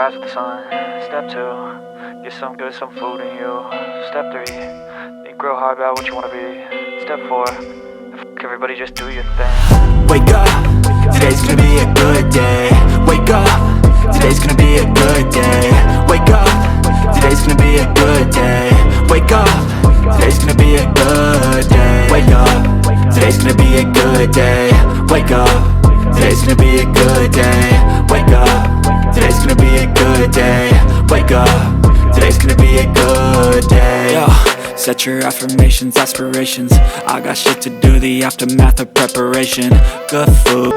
rise with the sun. Step 2, get some good, some food in you. Step 3, think real hard about what you wanna be. Step 4, everybody just do your thing. Wake up, today's gonna be a good day. Wake up, today's gonna be a good day. Wake up, today's gonna be a good day. Wake up, today's gonna be a good day. Wake up, today's gonna be a good day. Wake up, today's gonna be a good day. Wake up, today's gonna be a good day. Wake up, today's gonna be a good day. Yo, set your affirmations, aspirations. I got shit to do, the aftermath of preparation. Good food,